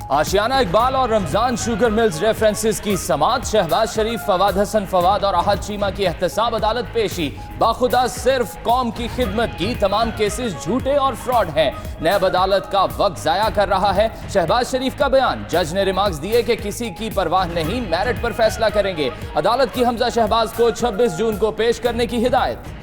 आशियाना इकबाल और Ramzan sugar mills references की समाअत। शहबाज शरीफ, फवाद हसन फवाद और अहद चीमा की एहतसाब अदालत पेशी। बाखुदा सिर्फ कौम की खिदमत की, तमाम केसेस झूठे और फ्रॉड हैं। नैब अदालत का वक्त जाया कर रहा है। शहबाज शरीफ का बयान, जज ने रिमार्क्स दिए कि किसी की परवाह नहीं, मेरिट पर फैसला करेंगे। अदालत की हमजा शहबाज को 26 जून को पेश करने की हिदायत।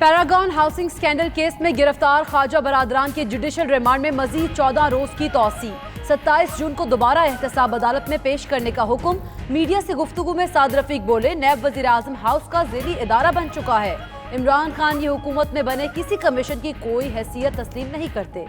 पैरागॉन हाउसिंग स्कैंडल केस में गिरफ्तार ख्वाजा बरादरान के जुडिशल रिमांड में मजीद 14 रोज की तौसी। 27 जून को दोबारा एहतसाब अदालत में पेश करने का हुक्म। मीडिया से गुफ्तगू में साद रफीक बोले, नैब वजीर आजम हाउस का ज़ेली इदारा बन चुका है। इमरान खान ये हुकूमत में बने किसी कमीशन की कोई हैसियत तस्लीम नहीं करते।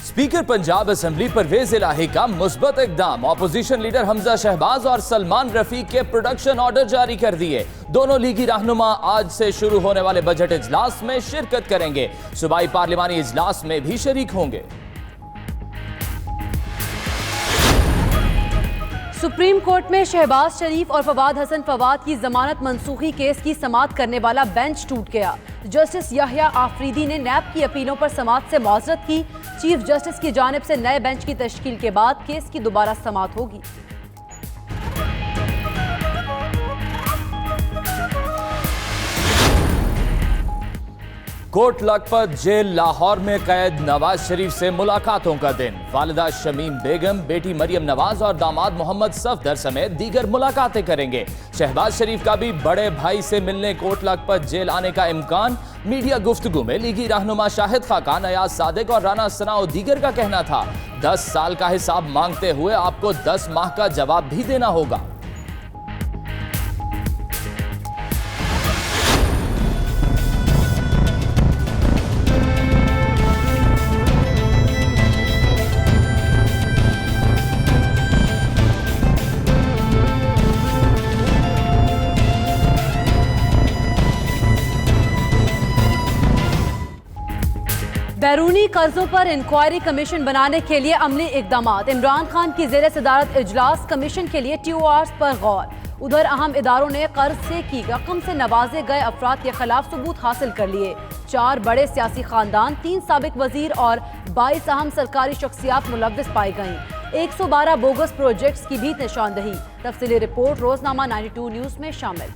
स्पीकर पंजाब असेंबली परवेज इलाही का मुस्बत इकदाम। ऑपोजिशन लीडर हमजा शहबाज और सलमान रफीक के प्रोडक्शन ऑर्डर जारी कर दिए। दोनों लीगी रहनुमा आज से शुरू होने वाले बजट इजलास में शिरकत करेंगे। सूबाई पार्लिमानी इजलास में भी शरीक होंगे। सुप्रीम कोर्ट में शहबाज शरीफ और फवाद हसन फवाद की जमानत मनसूखी केस की समाअत करने वाला बेंच टूट गया। जस्टिस याहिया आफरीदी ने नैब की अपीलों पर समाअत से मौजरत की। चीफ जस्टिस की जानिब से नए बेंच की तश्कील के बाद केस की दोबारा समाअत होगी। कोट लखपत जेल लाहौर में कैद नवाज शरीफ से मुलाकातों का दिन। वालिदा शमीम बेगम, बेटी मरियम नवाज और दामाद मोहम्मद सफदर समेत दीगर मुलाकातें करेंगे। शहबाज शरीफ का भी बड़े भाई से मिलने कोट लखपत जेल आने का इम्कान। मीडिया गुफ्तगू में लीगी रहनुमा शाहिद खाकान, अयाज सादिक और राना सनाओ दीगर का कहना था, 10 साल का हिसाब मांगते हुए आपको 10 माह का जवाब भी देना होगा। बैरूनी कर्जों पर इंक्वायरी कमीशन बनाने के लिए अमली इकदामात। इमरान खान की ज़ेर सदारत इजलास, कमीशन के लिए TORs पर गौर। उधर अहम इदारों ने कर्ज से की रकम से नवाजे गए अफराद के खिलाफ सबूत हासिल कर लिए। 4 बड़े सियासी खानदान, 3 साबिक वजीर और 22 अहम सरकारी शख्सियात मुलव्विस पाई गईं। 112 बोगस प्रोजेक्ट्स की भी निशानदही। तफसीली रिपोर्ट रोजनामा 92 न्यूज में शामिल।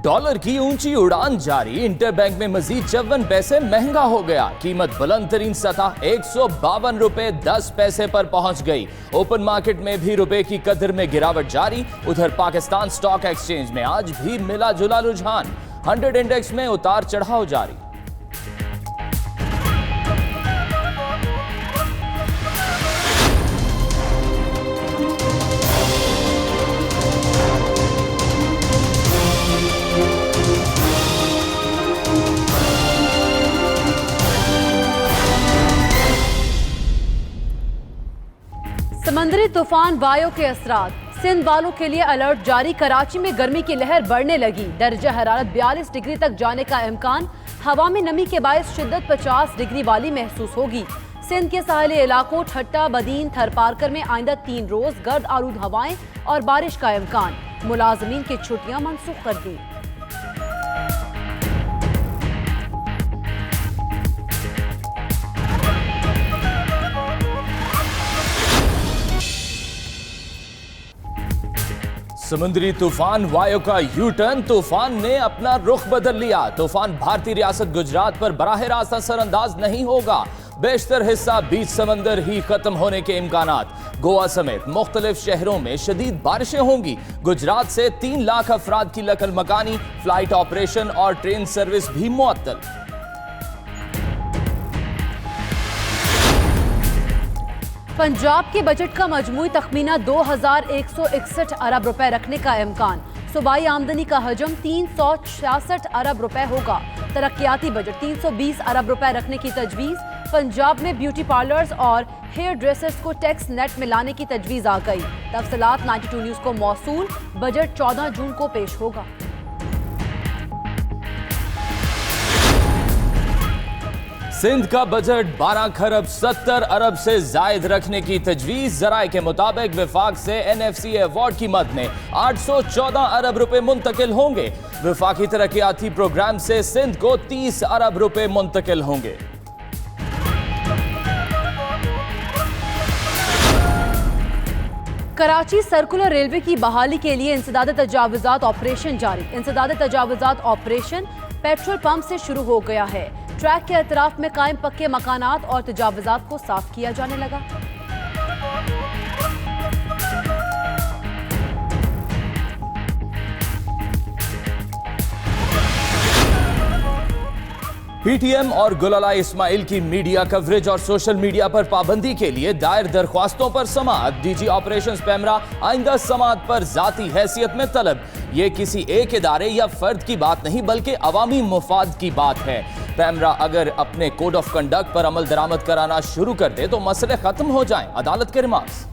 डॉलर की ऊंची उड़ान जारी। इंटरबैंक में मजीद 54 पैसे महंगा हो गया। कीमत बुलंद तरीन सतह 152 रुपए 10 पैसे पर पहुंच गई। ओपन मार्केट में भी रुपए की कदर में गिरावट जारी। उधर पाकिस्तान स्टॉक एक्सचेंज में आज भी मिला जुला रुझान। 100 इंडेक्स में उतार चढ़ाव जारी। समंदरी तूफान वायु के असरात। सिंध वालों के लिए अलर्ट जारी। कराची में गर्मी की लहर बढ़ने लगी। दर्जा हरारत 42 डिग्री तक जाने का इम्कान। हवा में नमी के बायस शिद्दत 50 डिग्री वाली महसूस होगी। सिंध के साहली इलाकों ठट्टा, बदीन, थरपारकर में आइंदा 3 रोज गर्द आलूद हवाएं और बारिश का इम्कान। मुलाजमीन की छुट्टियां मनसूख कर दी। समुद्री तूफान वायु का यू टर्न। तूफान ने अपना रुख बदल लिया। तूफान भारतीय रियासत गुजरात पर बराह रास्त असरअंदाज नहीं होगा। बेशतर हिस्सा बीच समंदर ही खत्म होने के इम्कानात। गोवा समेत मुख्तलिफ शहरों में शदीद बारिशें होंगी। गुजरात से 3 लाख अफराद की लकल मकानी, फ्लाइट ऑपरेशन और ट्रेन सर्विस भी मुअत्तल। पंजाब के बजट का मजमूई तखमीना 2161 अरब रुपए रखने का इम्कान। सूबाई आमदनी का हजम 366 अरब रुपए होगा। तरक्याती बजट 320 अरब रुपए रखने की तजवीज़। पंजाब में ब्यूटी पार्लर्स और हेयर ड्रेसर्स को टैक्स नेट में लाने की तजवीज़ आ गई। तफसीलात 92 न्यूज़ को मौसूल। बजट 14 जून को पेश होगा। सिंध का बजट 12 खरब 70 अरब से जायद रखने की तजवीज। जराये के मुताबिक विफाक से NFC अवार्ड की मद में 814 अरब रुपए मुंतकिल होंगे। विफाकी तरक्याती प्रोग्राम से सिंध को 30 अरब रुपए मुंतकिल होंगे। कराची सर्कुलर रेलवे की बहाली के लिए इंसदाद तजावुजात ऑपरेशन जारी। इंसदाद तजावुजात ऑपरेशन पेट्रोल पंप से शुरू हो गया है। ट्रैक के अतराफ में कायम पक्के मकानात और तजावुजात को साफ किया जाने लगा। PTM और गुलाला इस्माइल की मीडिया कवरेज और सोशल मीडिया पर पाबंदी के लिए दायर दरख्वास्तों पर समाअत। DG ऑपरेशंस पैमरा आइंदा समाअत पर जाती हैसियत में तलब। ये किसी एक इदारे या फर्द की बात नहीं बल्कि अवामी मुफाद की बात है। पैमरा अगर अपने कोड ऑफ कंडक्ट पर अमल दरामद कराना शुरू कर दे तो मसले खत्म हो जाएं। अदालत के रिमार्क्स।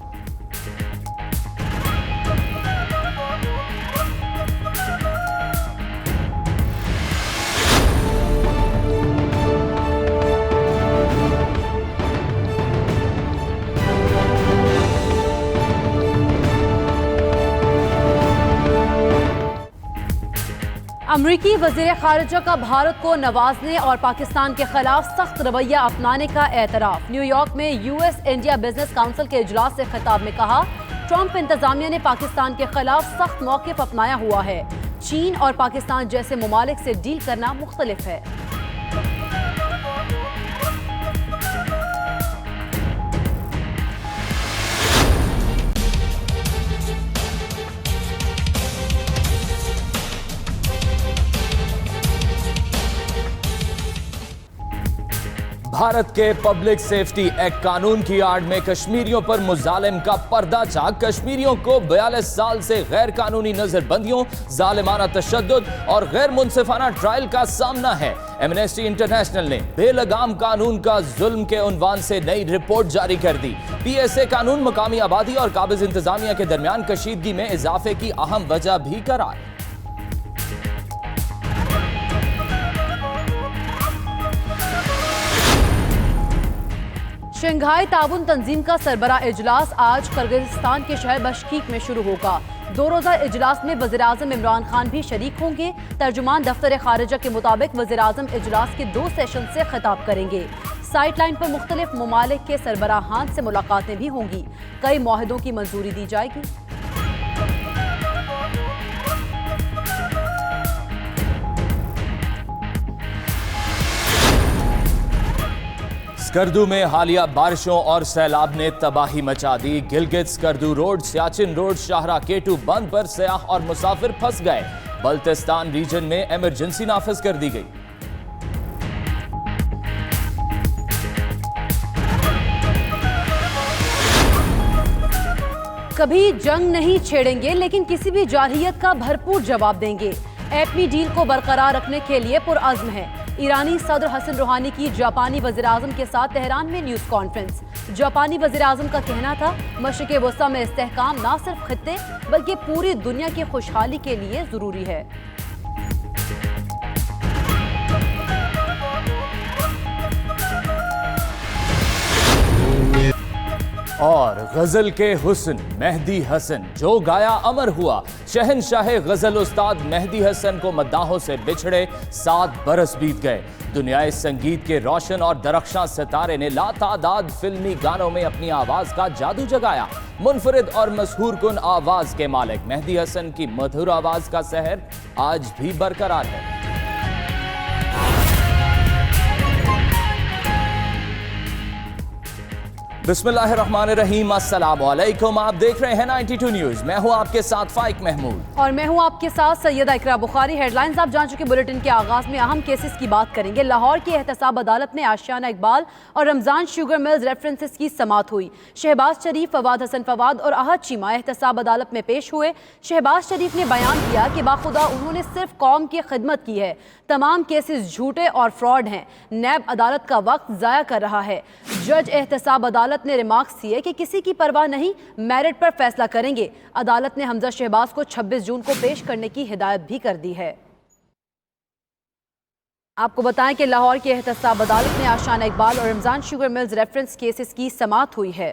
अमरीकी वज़ीर ख़ारिजा का भारत को नवाजने और पाकिस्तान के खिलाफ सख्त रवैया अपनाने का एतराफ़। न्यूयॉर्क में US इंडिया बिजनेस काउंसिल के इजलास से खिताब में कहा, ट्रंप इंतजामिया ने पाकिस्तान के खिलाफ सख्त मौक़िफ़ अपनाया हुआ है। चीन और पाकिस्तान जैसे ममालिक से डील करना मुख्तलिफ है। भारत के पब्लिक सेफ्टी एक्ट कानून की आड़ में कश्मीरियों पर मुजालिम का पर्दा झाँक। कश्मीरियों को 42 साल से गैर कानूनी नजरबंदियों, जालिमाना तशद्दुद और गैर मुनसिफाना ट्रायल का सामना है। एमनेस्टी इंटरनेशनल ने बेलगाम कानून का जुल्म के उन्वान से नई रिपोर्ट जारी कर दी। PSA कानून मकामी आबादी और काबिज इंतजामिया के दरमियान कशीदगी में इजाफे की अहम वजह भी करार। शंघाई ताउन तंजीम का सरबराह इजलास आज किर्गिस्तान के शहर बशकीक में शुरू होगा। 2 रोज़ा इजलास में वज़ीर-ए-आज़म इमरान खान भी शरीक होंगे। तर्जुमान दफ्तर खारिजा के मुताबिक वज़ीर-ए-आज़म इजलास के 2 सेशन से खिताब करेंगे। साइड लाइन पर मुख्तलिफ ममालिक के सरबराहान से मुलाकातें भी होंगी। कई मुआहदों की मंजूरी दी जाएगी। स्कर्दू में हालिया बारिशों और सैलाब ने तबाही मचा दी। गिलगित स्कर्दू रोड, सियाचिन रोड, शाहरा केटू बंद पर सयाह और मुसाफिर फंस गए। बल्तिस्तान रीजन में इमरजेंसी नाफिज कर दी गई। कभी जंग नहीं छेड़ेंगे लेकिन किसी भी जारहियत का भरपूर जवाब देंगे। एटमी डील को बरकरार रखने के लिए पुरअज़्म है। ईरानी सदर हसन रूहानी की जापानी वज़ीर-ए-आज़म के साथ तेहरान में न्यूज़ कॉन्फ्रेंस। जापानी वज़ीर-ए-आज़म का कहना था, मशरिक़ वस्ता में इस्तेहकाम ना सिर्फ खित्ते बल्कि पूरी दुनिया की खुशहाली के लिए ज़रूरी है। और गजल के हुस्न मेहदी हसन जो गाया अमर हुआ। शहनशाह गजल उस्ताद मेहदी हसन को मद्दाहों से बिछड़े 7 बरस बीत गए। दुनियाए संगीत के रोशन और दरख्शां सितारे ने लातादाद फिल्मी गानों में अपनी आवाज का जादू जगाया। मुनफरिद और मशहूर कुन आवाज के मालिक मेहदी हसन की मधुर आवाज का सहर आज भी बरकरार है। बिस्मिल्लाहिर्रहमानिर्रहीम, अस्सलाम वालेकुम। आप देख रहे हैं 92 न्यूज़। मैं हूं आपके साथ फाइक महमूद और मैं हूं आपके साथ सैयदा इकरा बुखारी। हेडलाइंस आप जान चुके। बुलेटिन के आगाज में अहम केसेस की बात करेंगे। लाहौर की एहतसाब अदालत में आशियाना इकबाल और रमजान शुगर मिल्स रेफरेंसेस की समाअत हुई। शहबाज शरीफ, फवाद हसन फवाद और अहद चीमा एहतसाब अदालत में पेश हुए। शहबाज शरीफ ने बयान किया कि बाखुदा उन्होंने सिर्फ कौम की खिदमत की है। तमाम केसेस झूठे और फ्रॉड हैं। नैब अदालत का वक्त ज़ाया कर रहा है। जज एहतसाब अदालत ने रिमार्क्स दिए कि किसी की परवाह नहीं, मेरिट पर फैसला करेंगे। अदालत ने हमजा शहबाज को 26 जून को पेश करने की हिदायत भी कर दी है। आपको बताएं कि लाहौर की एहतसाब अदालत में आशाना इकबाल और Ramzan sugar mills reference cases की समाअत हुई है।